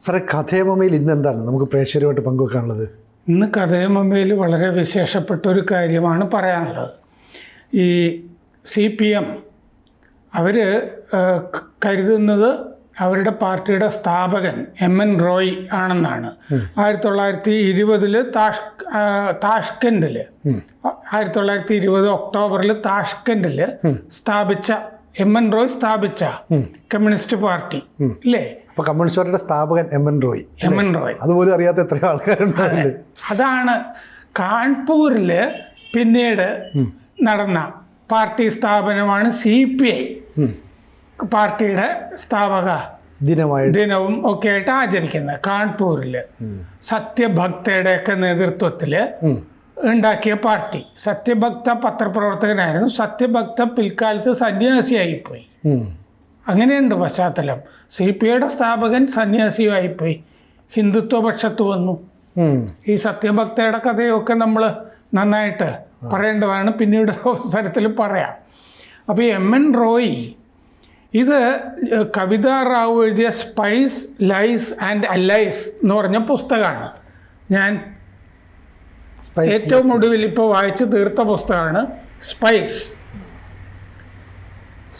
സാറേ, കഥയമമ്മയിൽ ഇന്ന് എന്താണ് നമുക്ക് പ്രേക്ഷകരുമായിട്ട് പങ്കുവെക്കാനുള്ളത്? ഇന്ന് കഥയമമ്മയിൽ വളരെ വിശേഷപ്പെട്ട ഒരു കാര്യമാണ് പറയാനുള്ളത്. ഈ CPM അവർ കരുതുന്നത് അവരുടെ പാർട്ടിയുടെ സ്ഥാപകൻ MN റോയ് ആണെന്നാണ്. 1920 താഷ്കൻഡിൽ 1920 ഒക്ടോബറിൽ താഷ്കൻഡിൽ സ്ഥാപിച്ച MN റോയ് സ്ഥാപിച്ച കമ്മ്യൂണിസ്റ്റ് പാർട്ടി ഇല്ലേ? അപ്പോൾ കമ്മ്യൂണിസ്റ്റ് പാർട്ടിയുടെ സ്ഥാപകൻ MN റോയ്. അതുപോലും അറിയാത്ത എത്ര ആൾക്കാരുണ്ടാവില്ലേ? അതാണ് കാൺപൂരിൽ പിന്നീട് നടന്ന പാർട്ടി സ്ഥാപനമാണ് CPI. പാർട്ടിയുടെ സ്ഥാപക ദിനവും ഒക്കെ ആയിട്ട് ആചരിക്കുന്നത് കാൺപൂരിൽ സത്യഭക്തയുടെയൊക്കെ നേതൃത്വത്തിൽ ഉണ്ടാക്കിയ പാർട്ടി. സത്യഭക്ത പത്രപ്രവർത്തകനായിരുന്നു. സത്യഭക്ത പിൽക്കാലത്ത് സന്യാസിയായിപ്പോയി. അങ്ങനെയുണ്ട് പശ്ചാത്തലം. CPIയുടെ സ്ഥാപകൻ സന്യാസിയായിപ്പോയി, ഹിന്ദുത്വപക്ഷത്ത് വന്നു. ഈ സത്യഭക്തയുടെ കഥയൊക്കെ നമ്മൾ നന്നായിട്ട് പറയേണ്ടതാണ്, പിന്നീട് അവസരത്തിൽ പറയാം. അപ്പോൾ MN റോയ് ഇത് കവിതാ റാവു എഴുതിയ സ്പൈസ്, ലൈസ് ആൻഡ് അലൈസ് എന്ന് പറഞ്ഞ പുസ്തകമാണ്. ഞാൻ ഏറ്റവും ഒടുവിൽ ഇപ്പോൾ വായിച്ച് തീർത്ത പുസ്തകമാണ്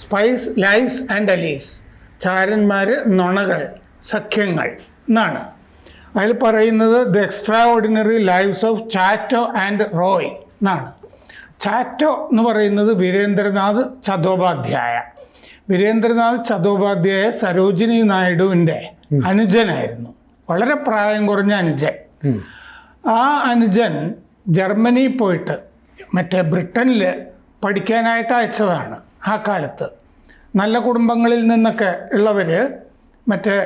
സ്പൈസ്, ലൈസ് ആൻഡ് അലീസ്, ചാരന്മാർ, നുണകൾ, സഖ്യങ്ങൾ എന്നാണ്. അതിൽ പറയുന്നത് the extraordinary lives of Chatto and Roy എന്നാണ്. ചാറ്റോ എന്ന് പറയുന്നത് വീരേന്ദ്രനാഥ് ചതോപാധ്യായ. വീരേന്ദ്രനാഥ് ചതോപാധ്യായ സരോജിനി നായിഡുവിൻ്റെ അനുജനായിരുന്നു. വളരെ പ്രായം കുറഞ്ഞ അനുജൻ. ആ അനുജൻ ജർമ്മനി പോയിട്ട് മറ്റേ ബ്രിട്ടനിൽ പഠിക്കാനായിട്ട് അയച്ചതാണ്. ആ കാലത്ത് നല്ല കുടുംബങ്ങളിൽ നിന്നൊക്കെ ഉള്ളവർ മറ്റേ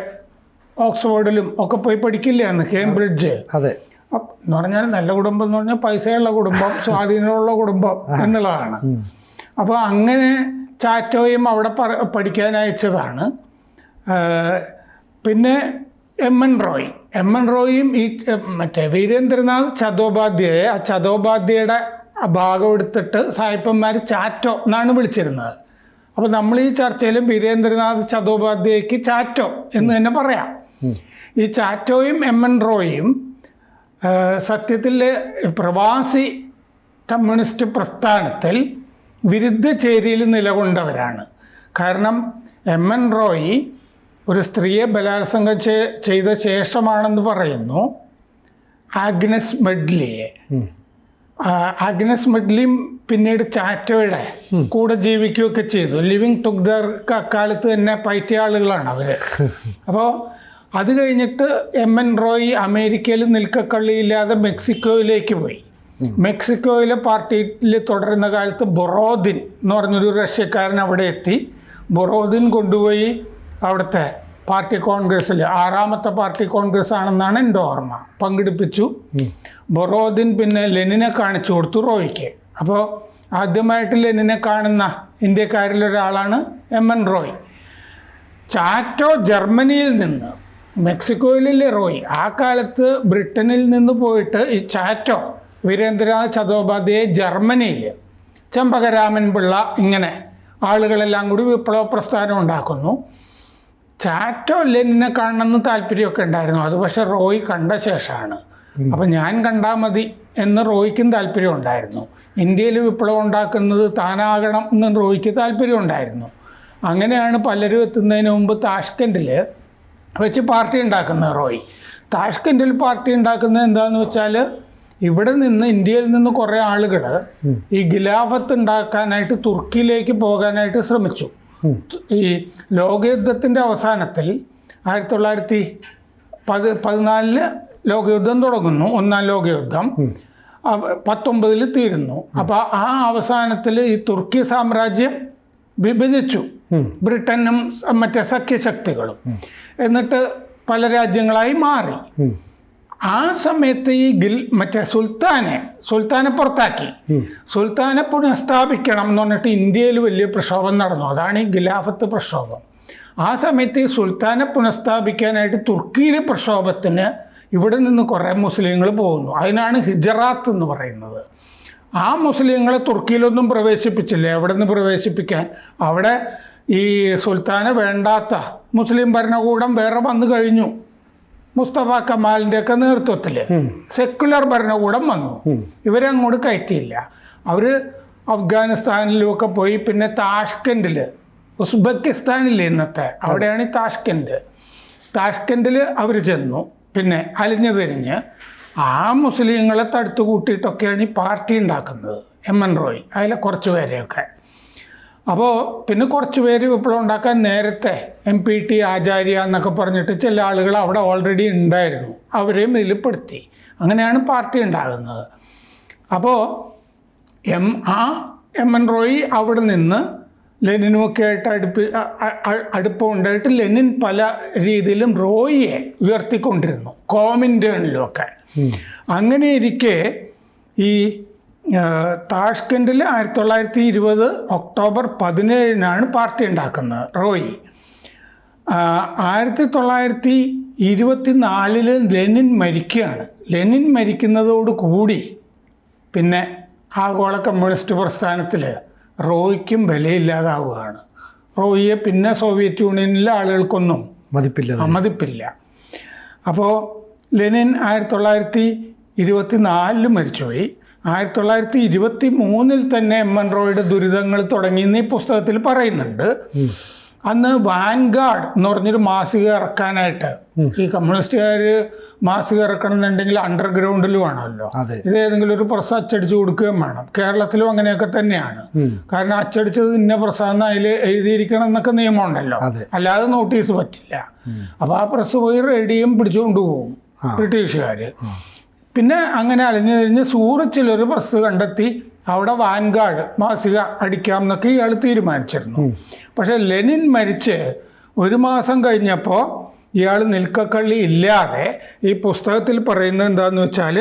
ഓക്സ്ഫോർഡിലും ഒക്കെ പോയി പഠിക്കില്ല എന്ന്, കേംബ്രിഡ്ജ്. അതെ. എന്ന് പറഞ്ഞാൽ നല്ല കുടുംബം എന്ന് പറഞ്ഞാൽ പൈസയുള്ള കുടുംബം, സ്വാധീനമുള്ള കുടുംബം എന്നുള്ളതാണ്. അപ്പോൾ അങ്ങനെ ചാറ്റോയും അവിടെ പഠിക്കാൻ അയച്ചതാണ്. പിന്നെ MN റോയും ഈ മറ്റേ വീരേന്ദ്രനാഥ് ചതോപാധ്യായ, ആ ചതോപാധ്യായയുടെ ഭാഗം എടുത്തിട്ട് സായിപ്പന്മാർ ചാറ്റോ എന്നാണ് വിളിച്ചിരുന്നത്. അപ്പോൾ നമ്മൾ ഈ ചർച്ചയിലും വീരേന്ദ്രനാഥ് ചതോപാധ്യായക്ക് ചാറ്റോ എന്ന് തന്നെ പറയാം. ഈ ചാറ്റോയും MN റോയും സത്യത്തിൽ പ്രവാസി കമ്മ്യൂണിസ്റ്റ് പ്രസ്ഥാനത്തിൽ വിരുദ്ധ ചേരിയിൽ നിലകൊണ്ടവരാണ്. കാരണം MN റോയ് ഒരു സ്ത്രീയെ ബലാത്സംഗം ചെയ്ത ശേഷമാണെന്ന് പറയുന്നു ആഗ്നസ് മെഡ്ലിയും പിന്നീട് ചാറ്റോയുടെ കൂടെ ജീവിക്കുകയൊക്കെ ചെയ്തു. ലിവിങ് ടുഗദർ അക്കാലത്ത് തന്നെ പയറ്റിയ ആളുകളാണ് അവർ. അപ്പോൾ അത് കഴിഞ്ഞിട്ട് MN റോയ് അമേരിക്കയിൽ നിൽക്കക്കള്ളിയില്ലാതെ മെക്സിക്കോയിലേക്ക് പോയി. മെക്സിക്കോയിലെ പാർട്ടിയിൽ തുടരുന്ന കാലത്ത് ബൊറോദിൻ എന്ന് പറഞ്ഞൊരു റഷ്യക്കാരൻ അവിടെ എത്തി. ബൊറോദിൻ കൊണ്ടുപോയി അവിടുത്തെ പാർട്ടി കോൺഗ്രസ്സിൽ, 6ാമത്തെ പാർട്ടി കോൺഗ്രസ് ആണെന്നാണ് എൻ്റെ ഓർമ്മ, പങ്കെടുപ്പിച്ചു. ബൊറോദിൻ പിന്നെ ലെനിനെ കാണിച്ചു കൊടുത്തു റോയ്ക്ക്. അപ്പോൾ ആദ്യമായിട്ട് ലെനിനെ കാണുന്ന ഇന്ത്യക്കാരിലൊരാളാണ് MN റോയ്. ചാറ്റോ ജർമ്മനിയിൽ നിന്ന്, മെക്സിക്കോയിലെ റോയ് ആ കാലത്ത് ബ്രിട്ടനിൽ നിന്ന് പോയിട്ട് ഈ ചാറ്റോ വീരേന്ദ്രനാഥ് ചതോപാധ്യായ ജർമ്മനിയിൽ, ചെമ്പകരാമൻ പിള്ള, ഇങ്ങനെ ആളുകളെല്ലാം കൂടി വിപ്ലവ പ്രസ്ഥാനം ഉണ്ടാക്കുന്നു. ചാറ്റോ ലെനിനെ കാണണമെന്ന് താല്പര്യമൊക്കെ ഉണ്ടായിരുന്നു. അത് പക്ഷെ റോയ് കണ്ട ശേഷമാണ്. അപ്പം ഞാൻ കണ്ടാൽ മതി എന്ന് റോയ്ക്കും താല്പര്യം ഉണ്ടായിരുന്നു. ഇന്ത്യയിൽ വിപ്ലവം ഉണ്ടാക്കുന്നത് താനാകണം എന്ന് റോയ്ക്ക് താല്പര്യം ഉണ്ടായിരുന്നു. അങ്ങനെയാണ് പലരും എത്തുന്നതിന് മുമ്പ് താഷ്കൻഡിൽ വെച്ച് പാർട്ടി ഉണ്ടാക്കുന്നത് റോയ്. താഷ്കൻഡിൽ പാർട്ടി ഉണ്ടാക്കുന്നത് എന്താണെന്ന് വെച്ചാൽ, ഇവിടെ നിന്ന് ഇന്ത്യയിൽ നിന്ന് കുറേ ആളുകൾ ഈ ഖിലാഫത്ത് ഉണ്ടാക്കാനായിട്ട് തുർക്കിയിലേക്ക് പോകാനായിട്ട് ശ്രമിച്ചു. ഈ ലോകയുദ്ധത്തിൻ്റെ അവസാനത്തിൽ 1914 ലോകയുദ്ധം തുടങ്ങുന്നു. 1ാം ലോകയുദ്ധം 1919 തീരുന്നു. അപ്പോൾ ആ അവസാനത്തിൽ ഈ തുർക്കി സാമ്രാജ്യം വിഭജിച്ചു, ബ്രിട്ടനും മറ്റേ സഖ്യശക്തികളും. എന്നിട്ട് പല രാജ്യങ്ങളായി മാറി. ആ സമയത്ത് ഈ മറ്റേ സുൽത്താനെ പുറത്താക്കി. സുൽത്താനെ പുനഃസ്ഥാപിക്കണം എന്ന് പറഞ്ഞിട്ട് ഇന്ത്യയിൽ വലിയ പ്രക്ഷോഭം നടന്നു. അതാണ് ഈ ഖിലാഫത്ത് പ്രക്ഷോഭം. ആ സമയത്ത് ഈ സുൽത്താനെ പുനഃസ്ഥാപിക്കാനായിട്ട് തുർക്കിയിലെ പ്രക്ഷോഭത്തിന് ഇവിടെ നിന്ന് കുറേ മുസ്ലിങ്ങൾ പോകുന്നു. അതിനാണ് ഹിജറാത്ത് എന്ന് പറയുന്നത്. ആ മുസ്ലിങ്ങളെ തുർക്കിയിലൊന്നും പ്രവേശിപ്പിച്ചില്ല. എവിടെ നിന്ന് പ്രവേശിപ്പിക്കാൻ? അവിടെ ഈ സുൽത്താനെ വേണ്ടാത്ത മുസ്ലിം ഭരണകൂടം വേറെ വന്നു കഴിഞ്ഞു. മുസ്തഫ കമാലിൻ്റെ ഒക്കെ നേതൃത്വത്തിൽ സെക്കുലർ ഭരണകൂടം വന്നു. ഇവരെ അങ്ങോട്ട് കയറ്റിയില്ല. അവർ അഫ്ഗാനിസ്ഥാനിലുമൊക്കെ പോയി. പിന്നെ താഷ്കൻഡിൽ, ഉസ്ബെക്കിസ്ഥാനില്ലേ ഇന്നത്തെ, അവിടെയാണ് ഈ താഷ്കൻഡിൽ അവർ ചെന്നു. പിന്നെ അലിഞ്ഞു തിരിഞ്ഞ് ആ മുസ്ലിങ്ങളെ തടുത്തു കൂട്ടിയിട്ടൊക്കെയാണ് ഈ പാർട്ടി ഉണ്ടാക്കുന്നത് എം.എൻ. റോയ്, അതിലെ കുറച്ച് പേരെയൊക്കെ. അപ്പോൾ പിന്നെ കുറച്ച് പേര് വിപ്ലവം ഉണ്ടാക്കാൻ നേരത്തെ MPT ആചാര്യ എന്നൊക്കെ പറഞ്ഞിട്ട് ചില ആളുകൾ അവിടെ ഓൾറെഡി ഉണ്ടായിരുന്നു, അവരെയും ഇതിൽ പെടുത്തി. അങ്ങനെയാണ് പാർട്ടി ഉണ്ടാകുന്നത്. അപ്പോൾ എം.എൻ. റോയ് അവിടെ നിന്ന് ലെനിനുമൊക്കെ ആയിട്ട് അടുപ്പം ഉണ്ടായിട്ട് ലെനിൻ പല രീതിയിലും റോയിയെ ഉയർത്തിക്കൊണ്ടിരുന്നു, കോമിൻറ്റേണിലുമൊക്കെ. അങ്ങനെ ഇരിക്കെ ഈ താഷ്കൻഡിൽ 1920 ഒക്ടോബർ 17 പാർട്ടി ഉണ്ടാക്കുന്നത് റോയി. 1924 ലെനിൻ മരിക്കുകയാണ്. ലെനിൻ മരിക്കുന്നതോടുകൂടി പിന്നെ ആഗോള കമ്മ്യൂണിസ്റ്റ് പ്രസ്ഥാനത്തിൽ റോയ്ക്കും വിലയില്ലാതാവുകയാണ്. റോയിയെ പിന്നെ സോവിയറ്റ് യൂണിയനിലെ ആളുകൾക്കൊന്നും മതിപ്പില്ല. അപ്പോൾ ലെനിൻ 1924 മരിച്ചുപോയി. 1923 തന്നെ എം.എൻ. റോയുടെ ദുരിതങ്ങൾ തുടങ്ങിയെന്ന് ഈ പുസ്തകത്തിൽ പറയുന്നുണ്ട്. അന്ന് വാൻഗാർഡ് എന്ന് പറഞ്ഞൊരു മാസിക ഇറക്കാനായിട്ട്, ഈ കമ്മ്യൂണിസ്റ്റുകാർ മാസിക ഇറക്കണമെന്നുണ്ടെങ്കിൽ അണ്ടർഗ്രൗണ്ടിൽ വേണമല്ലോ. ഇത് ഏതെങ്കിലും ഒരു പ്രസ് അച്ചടിച്ചു കൊടുക്കുകയും വേണം. കേരളത്തിലും അങ്ങനെയൊക്കെ തന്നെയാണ്. കാരണം അച്ചടിച്ചത് ഇന്ന പ്രസ്സാന്ന് അതിൽ എഴുതിയിരിക്കണം എന്നൊക്കെ നിയമമുണ്ടല്ലോ, അല്ലാതെ നോട്ടീസ് പറ്റില്ല. അപ്പോൾ ആ പ്രസ് പോയി റേഡിയം പിടിച്ചുകൊണ്ട് പോകും ബ്രിട്ടീഷുകാർ. പിന്നെ അങ്ങനെ അലിഞ്ഞു തിരിഞ്ഞ് സൂറിച്ചിലൊരു പ്രസ് കണ്ടെത്തി അവിടെ വാൻഗാർഡ് മാസിക അടിക്കാം എന്നൊക്കെ ഇയാൾ തീരുമാനിച്ചിരുന്നു. പക്ഷെ ലെനിൻ മരിച്ച് 1 മാസം കഴിഞ്ഞപ്പോൾ ഇയാൾ നിൽക്കക്കള്ളി ഇല്ലാതെ ഈ പുസ്തകത്തിൽ പറയുന്നത് എന്താണെന്ന് വെച്ചാൽ,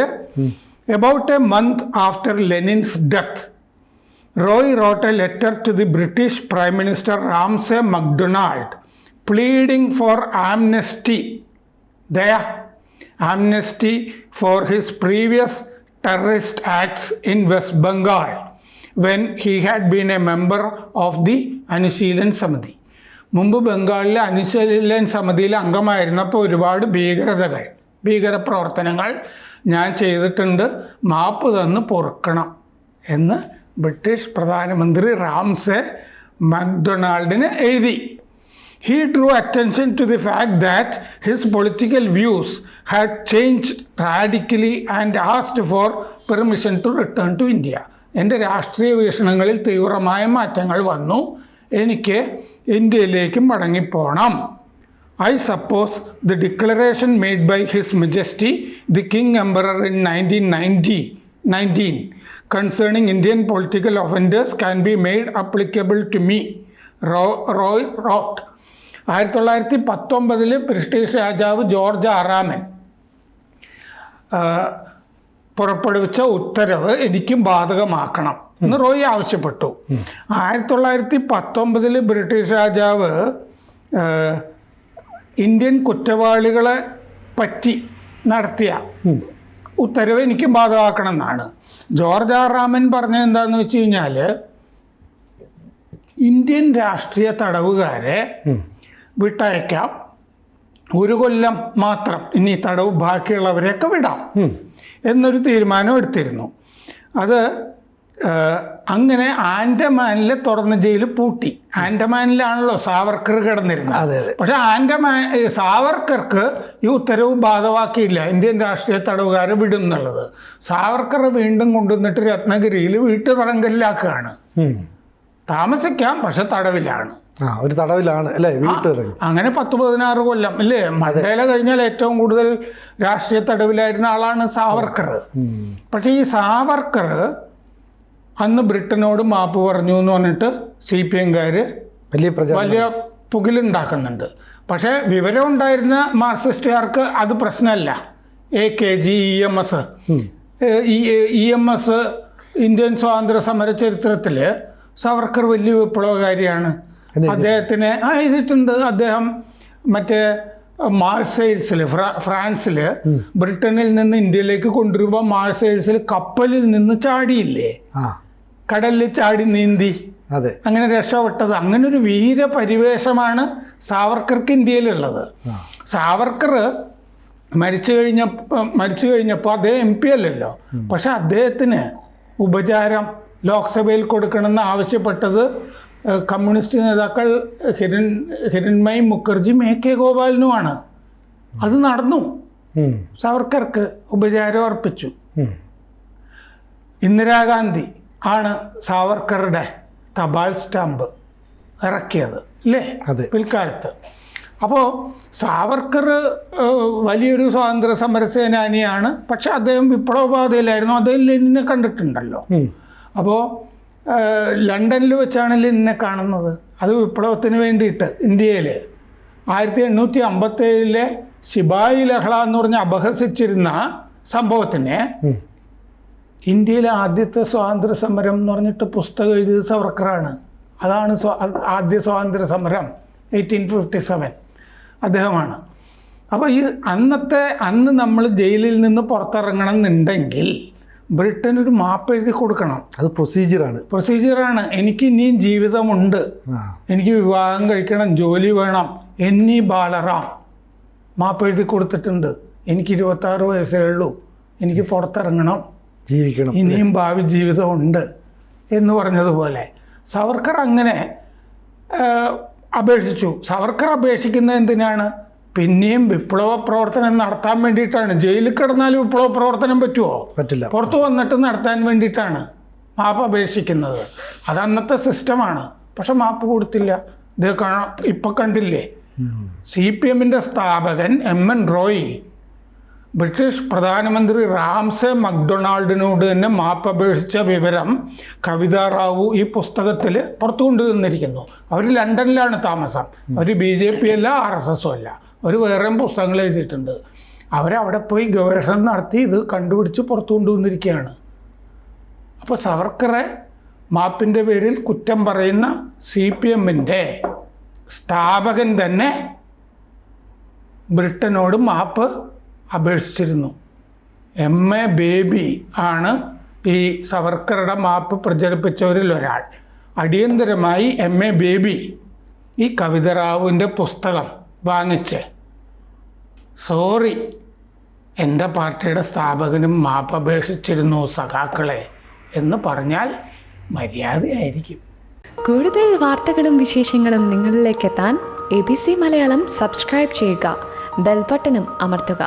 about a month after Lenin's death, Roy wrote a letter to the British Prime Minister Ramsay MacDonald pleading for amnesty for his previous terrorist acts in West Bengal when he had been a member of the Anushilan സമിതി. മുമ്പ് ബംഗാളിലെ അനുശീലൻ സമിതിയിൽ അംഗമായിരുന്നപ്പോൾ ഒരുപാട് ഭീകരപ്രവർത്തനങ്ങൾ ഞാൻ ചെയ്തിട്ടുണ്ട്, മാപ്പ് തന്ന് പൊറുക്കണം എന്ന് ബ്രിട്ടീഷ് പ്രധാനമന്ത്രി റാംസെ മക്ഡൊണാൾഡിന് എഴുതി. He drew attention to the fact that his political views had changed radically and asked for permission to return to India. എൻ്റെ രാഷ്ട്രീയ വീക്ഷണങ്ങളിൽ തീവ്രമായ മാറ്റങ്ങൾ വന്നു, എനിക്ക് ഇന്ത്യയിലേക്ക് മടങ്ങിപ്പോണം. I suppose the declaration made by His Majesty the King Emperor in 1919 concerning Indian political offenders can be made applicable to me, Roy wrote. 1919 British രാജാവ് George 6 പുറപ്പെടുവിച്ച ഉത്തരവ് എനിക്കും ബാധകമാക്കണം എന്ന് റോയ് ആവശ്യപ്പെട്ടു. 1919 ബ്രിട്ടീഷ് രാജാവ് ഇന്ത്യൻ കുറ്റവാളികളെ പറ്റി നടത്തിയ ഉത്തരവ് എനിക്കും ബാധകമാക്കണം എന്നാണ്. ജോർജ് 6 പറഞ്ഞത് എന്താണെന്ന് വെച്ച് കഴിഞ്ഞാൽ, ഇന്ത്യൻ രാഷ്ട്രീയ തടവുകാരെ വിട്ടയക്കാം, 1 കൊല്ലം മാത്രം, ഇനി തടവ് ബാക്കിയുള്ളവരെയൊക്കെ വിടാം എന്നൊരു തീരുമാനം എടുത്തിരുന്നു. അത് അങ്ങനെ ആൻഡമാനിലെ തുറന്ന ജയിൽ പൂട്ടി. ആൻഡമാനിലാണല്ലോ സാവർക്കർ കിടന്നിരുന്നത്. പക്ഷെ സാവർക്കർക്ക് ഈ ഉത്തരവ് ബാധകമാക്കിയില്ല, ഇന്ത്യൻ രാഷ്ട്രീയ തടവുകാരെ വിടും എന്നുള്ളത്. സാവർക്കറെ വീണ്ടും കൊണ്ടുവന്നിട്ട് രത്നഗിരിയിൽ വീട്ടുതടങ്കലിലാക്കുകയാണ്. താമസിക്കാം, പക്ഷെ തടവിലാണ്. ഒരു തടവിലാണ് അല്ലേ, അങ്ങനെ 10-16 കൊല്ലം അല്ലേ. മണ്ടേല കഴിഞ്ഞാൽ ഏറ്റവും കൂടുതൽ രാഷ്ട്രീയ തടവിലായിരുന്ന ആളാണ് സാവർക്കർ. പക്ഷെ ഈ സാവർക്കർ അന്ന് ബ്രിട്ടനോട് മാപ്പ് പറഞ്ഞു എന്ന് പറഞ്ഞിട്ട് CPM-കാർ വലിയ പുകിലുണ്ടാക്കുന്നുണ്ട്. പക്ഷേ വിവരം ഉണ്ടായിരുന്ന മാർക്സിസ്റ്റുകാർക്ക് അത് പ്രശ്നമല്ല. AKG, EMS ഇന്ത്യൻ സ്വാതന്ത്ര്യ സമര ചരിത്രത്തിൽ സാവർക്കർ വലിയ വിപ്ലവകാരിയാണ്. അദ്ദേഹത്തിന് എഴുതിയിട്ടുണ്ട്. അദ്ദേഹം മറ്റേ മാർസെയ്ൽസിൽ, ഫ്രാൻസിൽ ബ്രിട്ടനിൽ നിന്ന് ഇന്ത്യയിലേക്ക് കൊണ്ടുവരുമ്പോൾ മാർസെയ്ൽസിൽ കപ്പലിൽ നിന്ന് ചാടിയില്ലേ, കടലിൽ ചാടി നീന്തി അങ്ങനെ രക്ഷപ്പെട്ടത്. അങ്ങനെ ഒരു വീരപരിവേഷമാണ് സാവർക്കർക്ക് ഇന്ത്യയിലുള്ളത്. സാവർക്കർ മരിച്ചു കഴിഞ്ഞപ്പോൾ അദ്ദേഹം MP അല്ലല്ലോ. പക്ഷെ അദ്ദേഹത്തിന് ഉപചാരം ലോക്സഭയിൽ കൊടുക്കണമെന്ന് ആവശ്യപ്പെട്ടത് കമ്മ്യൂണിസ്റ്റ് നേതാക്കൾ ഹിരൺമയി മുഖർജിയും AK ഗോപാലനുമാണ്. അത് നടന്നു. സാവർക്കർക്ക് ഉപചാരം അർപ്പിച്ചു. ഇന്ദിരാഗാന്ധി ആണ് സാവർക്കറുടെ തപാൽ സ്റ്റാമ്പ് ഇറക്കിയത് അല്ലേ പിൽക്കാലത്ത്. അപ്പോൾ സാവർക്കർ വലിയൊരു സ്വാതന്ത്ര്യ സമര സേനാനിയാണ്. പക്ഷെ അദ്ദേഹം വിപ്ലവപാതയിലായിരുന്നു. അദ്ദേഹം ലെനിനെ കണ്ടിട്ടുണ്ടല്ലോ. അപ്പോൾ ലണ്ടനിൽ വെച്ചാണ് ലെനിനെ കാണുന്നത്. അത് വിപ്ലവത്തിന് വേണ്ടിയിട്ട് ഇന്ത്യയിൽ 1857 ശിപായി ലഹള എന്ന് പറഞ്ഞ് അപഹസിച്ചിരുന്ന സംഭവത്തിന് ഇന്ത്യയിലെ ആദ്യത്തെ സ്വാതന്ത്ര്യ സമരം എന്ന് പറഞ്ഞിട്ട് പുസ്തകം എഴുതിയത് സാവർക്കറാണ്. അതാണ് ആദ്യ സ്വാതന്ത്ര്യ സമരം 1857 അദ്ദേഹമാണ്. അപ്പോൾ അന്ന് നമ്മൾ ജയിലിൽ നിന്ന് പുറത്തിറങ്ങണം എന്നുണ്ടെങ്കിൽ ബ്രിട്ടൻ ഒരു മാപ്പ് എഴുതി കൊടുക്കണം. അത് പ്രൊസീജിയറാണ്. എനിക്ക് ഇനിയും ജീവിതമുണ്ട്, എനിക്ക് വിവാഹം കഴിക്കണം, ജോലി വേണം. എന്നീ ബാലറാം മാപ്പ് എഴുതി കൊടുത്തിട്ടുണ്ട്. എനിക്ക് 26 വയസ്സേ ഉള്ളൂ, എനിക്ക് പുറത്തിറങ്ങണം, ജീവിക്കണം, ഇനിയും ഭാവി ജീവിതമുണ്ട് എന്ന് പറഞ്ഞതുപോലെ സാവർക്കർ അങ്ങനെ അപേക്ഷിച്ചു. സാവർക്കർ അപേക്ഷിക്കുന്നത് എന്തിനാണ്? പിന്നെയും വിപ്ലവ പ്രവർത്തനം നടത്താൻ വേണ്ടിയിട്ടാണ്. ജയിലിൽ കിടന്നാൽ വിപ്ലവ പ്രവർത്തനം പറ്റുമോ? പറ്റില്ല. പുറത്തു വന്നിട്ട് നടത്താൻ വേണ്ടിയിട്ടാണ് മാപ്പ് അപേക്ഷിക്കുന്നത്. അത് അന്നത്തെ സിസ്റ്റമാണ്. പക്ഷെ മാപ്പ് കൊടുത്തില്ല. ഇത് ഇപ്പം കണ്ടില്ലേ, CPM-ന്റെ സ്ഥാപകൻ MN റോയ് ബ്രിട്ടീഷ് പ്രധാനമന്ത്രി റാംസെ മക്ഡൊണാൾഡിനോട് തന്നെ മാപ്പ് അപേക്ഷിച്ച വിവരം കവിതാ റാവു ഈ പുസ്തകത്തിൽ പുറത്തു കൊണ്ടുവന്നിരിക്കുന്നു. അവർ ലണ്ടനിലാണ് താമസം. അവർ BJP അല്ല, RSS അല്ല. അവർ വേറെയും പുസ്തകങ്ങൾ എഴുതിയിട്ടുണ്ട്. അവരവിടെ പോയി ഗവേഷണം നടത്തി ഇത് കണ്ടുപിടിച്ച് പുറത്തു കൊണ്ടുവന്നിരിക്കുകയാണ്. അപ്പോൾ സാവർക്കറെ മാപ്പിൻ്റെ പേരിൽ കുറ്റം പറയുന്ന CPM-ന്റെ സ്ഥാപകൻ തന്നെ ബ്രിട്ടനോട് മാപ്പ് അപേക്ഷിച്ചിരുന്നു. MA ബേബി ആണ് ഈ സാവർക്കറുടെ മാപ്പ് പ്രചരിപ്പിച്ചവരിൽ ഒരാൾ. അടിയന്തരമായി MA ബേബി ഈ കവിതാ റാവുവിൻ്റെ പുസ്തകം വാങ്ങിച്ച് സോറി, എൻ്റെ പാർട്ടിയുടെ സ്ഥാപകനും മാപ്പ് അപേക്ഷിച്ചിരുന്നു സഖാക്കളെ എന്ന് പറഞ്ഞാൽ മര്യാദയായിരിക്കും. കൂടുതൽ വാർത്തകളും വിശേഷങ്ങളും നിങ്ങളിലേക്ക് എത്താൻ ABC മലയാളം സബ്സ്ക്രൈബ് ചെയ്യുക, ബെൽബട്ടനും അമർത്തുക.